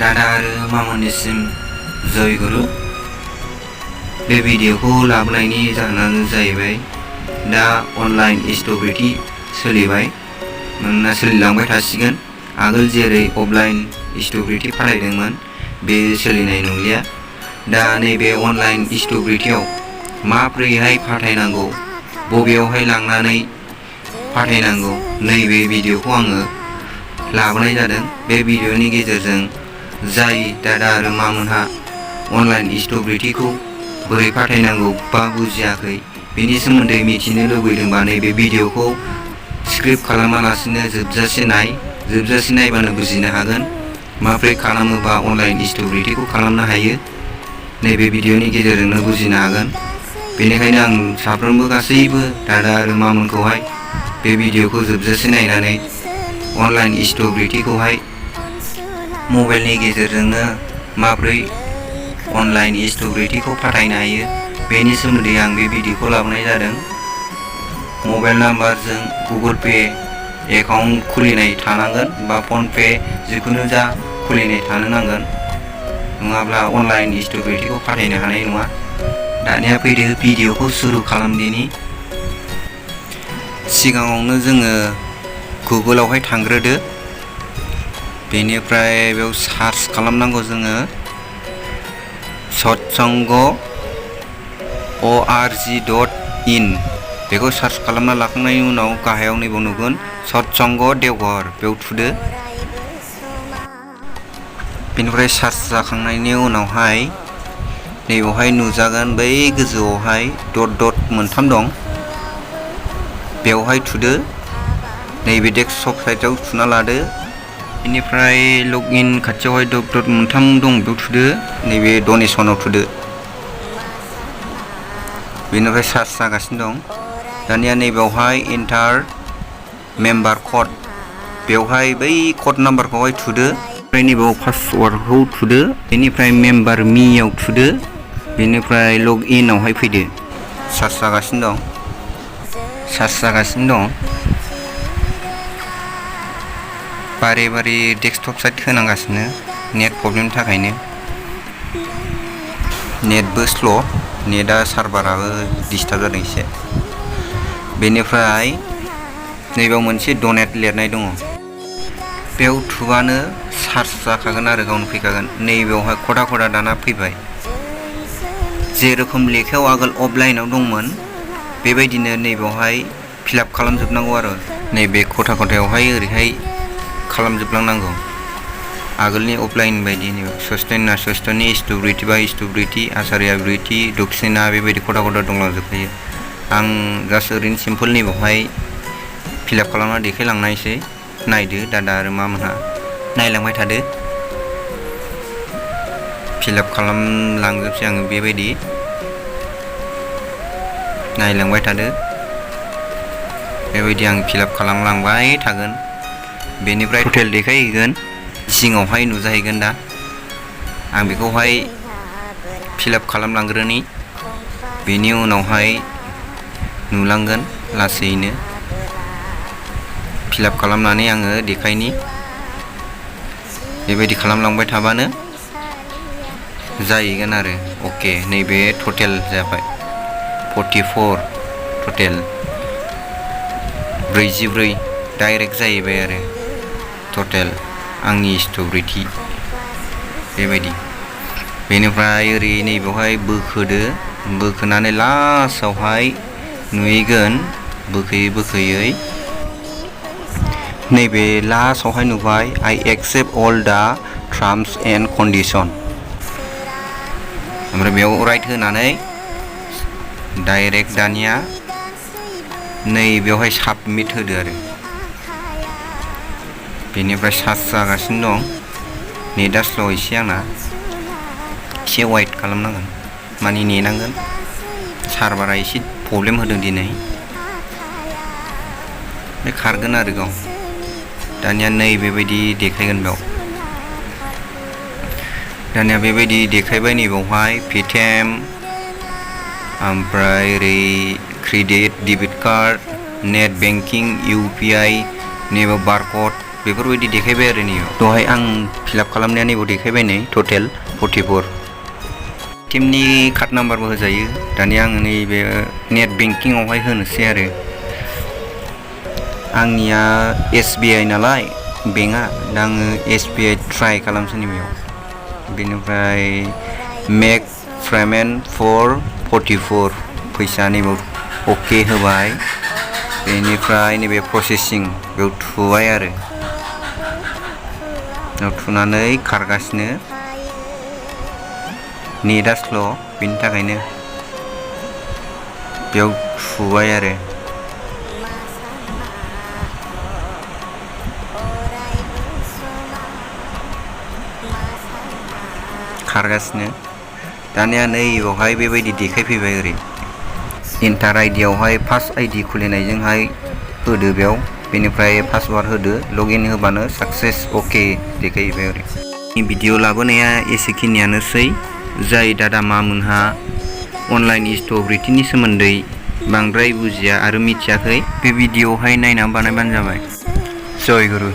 दादा आरो मामोननिसिम जय गुरु। बे भिडिअखौ लाबोनायनि जाहोनानो जाहैबाय दा अनलाइन इस्ट'ब्रिटि सोलिबाय, मानोना सोलिलांबाय थासिगोन। आगोल जेरै अफलाइन इस्ट'ब्रिटि फाथायदोंमोन बे सोलिनाय नंलिया। दा नैबे अनलाइन इस्ट'ब्रिटियाव माब्रैहाय फाथायनांगौ, बबेयावहाय लांनानै फाथायनांगौ, नैबे भिडिअखौ आङो लाबोनाय जादों। बे भिडिअनि गेजेरजों जाय दादा आरो मामोनहा अनलाइन इस्ट'ब्रिटिखौ बोरै फाथायनांगौ बा बुजियाखै, बेनि सोमोन्दै मिथिनो लुबैदोंबा नैबे भिडिअखौ स्क्रिप्ट खालामालासिनो जोबजासे नायबानो बुजिनो हागोन माब्रै खालामोबा अनलाइन इस्ट'ब्रिटिखौ खालामनो हायो। नैबे भिडिअनि गेजेरजोंनो बुजिनो हागोन। बेनिखायनो आं साफ्रोमबो गासैबो दादा आरो मामोनखौहाय बे भिडिअखौ जोबजासे नायनानै अनलाइन इस्ट'ब्रिटिखौहाय मबाइलनि गेजेरजोंनो माब्रै अनलाइन इस्ट'ब्रिटिखौ फाथायनो हायो बेनि सोमोन्दै आं बे भिडिअखौ लाबोनाय जादों। मबाइल नाम्बारजों गुगोल पे एकाउन्ट खुलिनाय थानांगोन बा फन पे जिखुनु जा खुलिनाय थानो नांगोन, नङाब्ला अनलाइन इस्ट'ब्रिटिखौ फाथायनो हानाय नङा। दानिया फैदो भिडिअखौ सुरु खालामदिनि। सिगाङावनो जोङो गुगोलावहाय थांग्रोदो, बेनिफ्राय बेयाव सार्च खालामनांगौ जोङो satsang.org.in। बेखौ सार्च खालामना लाखांनायनि उनाव गाहायाव नैबाव नुगोन सत्संग देवघर, बेयाव थुदो। बेनिफ्राय सार्च जाखांनायनि उनावहाय नैबावहाय नुजागोन बै गोजौआवहाय डट मोनथाम दं, बेवहाय थुदो। नैबे डेस्कटप साइटआव थुना लादो। बेनिफ्राय लगइन खाथियावहाय डट मोनथाम दं, बेयाव थुदो। नैबे डनेसनाव थुदो। बेनिफ्राय सार्च जागासिनो दं। दानिया नैबेयावहाय इन्टार मेम्बार कड, बेवहाय बै कड नाम्बारखौहाय थुदो। ओमफ्राय नैबेयाव पासवार्डखौ थुदो। बेनिफ्राय मेम्बार मियाव थुदो। बेनिफ्राय लगइनआवहाय फैदो। सार्च जागासिनो दं। बारे डेस्कटप साइट होनांगासिनो नेट प्रब्लेमनि थाखायनो। नेटबो स्ल', नेटआ सार्भाराबो डिस्टार्ब जादों एसे। बेनिफ्राय नैबेयाव मोनसे डनेट लिरनाय दङ, बेयाव थुबानो सार्च जाखागोन आरो गावनो फैखागोन। नैबेयावहाय खथा दाना फैबाय। जेरोखोम लेखायाव आगोल अफलाइनाव दंमोन बेबायदिनो नैबेयावहाय फिलआप खालामजोबनांगौ आरो नैबे खथायावहाय ओरैहाय खालामजोबलांनांगौ। आगोलनि अफलाइन बायदि सस्टेननि इस्ट'ब्रिटि बा इस्ट'ब्रिटि, आसारिया ब्रिटि, दक्षिणा बेबायदि खथा दंलांजोबखायो। आं जास्ट ओरैनो सिम्पोल नैबावहाय फिलआप खालामना देखायलांनायसै। नायदो दादा आरो मामोनहा, नायलांबाय थादो। फिलआप खालामलांजोबसै आङो बेबायदि, नायलांबाय थादो। बेबायदि आं फिलआप खालामलांबाय थागोन। बेनिफ्राय टटेल देखायहैगोन, सिङावहाय नुजाहैगोन। दा आं बेखौहाय फिलआप खालामलांग्रोनि, बेनि उनावहाय नुलांगोन लासैनो। फिलआप खालामनानै आङो देखायनि। बेबायदि खालामलांबाय थाबानो जाहैगोन आरो। अके, नैबे टटेल जाबाय 44, टटेल 44 डाइरेक्ट जाहैबाय आरो टटेल आंनि इस्ट'ब्रिटि बेबायदि। बेनिफ्राय ओरै नैबेवहाय बोखोनानै लास्टआवहाय नुहैगोन, बोखोयै नैबे लास्टआवहाय नुबाय आइ एक्सेप्ट अल दा टार्म्स एन्ड कन्डिसन। ओमफ्राय बेयाव राइट होनानै डाइरेक्ट दानिया नैबेयावहाय साबमिट होदो आरो। बेनिफ्राय सार्च जागासिनो दं। नेटआ स्ल' एसे आंना, एसे वेट खालामनांगोन, माने नेनांगोन। सार्भारा एसे प्रब्लेम होदों दिनै। बे खारगोन आरो गाव। दानिया बेबायदि देखायगोन बेयाव। दानिया बेबायदि देखायबाय नैबावहाय पेटिएम, ओमफ्राय ओरै credit, debit card, net banking, UPI, नैबे बारक'ड बेफोरबायदि देखायबाय आरो नैयाव दहाय आं फिलआप खालामनाया नैबाव देखायबाय नै टटेल 44 टिमनि कार्ड नाम्बारबो होजायो दानिया आङो नैबे नेट बेंकिंआवहाय होनोसै आरो आंनिया SBI नालाय बेंकआ दा आङो SBI ट्राइ खालामसै नैबेयाव बेनिफ्राय मेक पेमेन्ट फर 44 फैसा नैबाव अके होबाय बेनिफ्राय नैबे प्रसेसिं बेयाव थुबाय आरो बेयाव थुनानै खारगासिनो नेटआ स्ल' बेनि थाखायनो बेयाव थुबाय आरो खारगासिनो दानिया नै बेवहाय बेबायदि देखायफैबाय ओरै एन्टार आइडियावहाय फार्स्ट आइडि खुलिनायजोंहाय होदो बेयाव बेनिफ्राय पासवार्ड होदो लगइन होबानो साक्सेस अके देखायबाय आरो भिडिअ लाबोनाया एसेखिनियानोसै जाय दादा मामोनहा अनलाइन इस्ट'भ्रिटिनि सोमोन्दै बांद्राय बुजिया आरो मिथियाखै बे भिडिअआवहाय नायनानै बानायबानो जाबाय जय गुरु।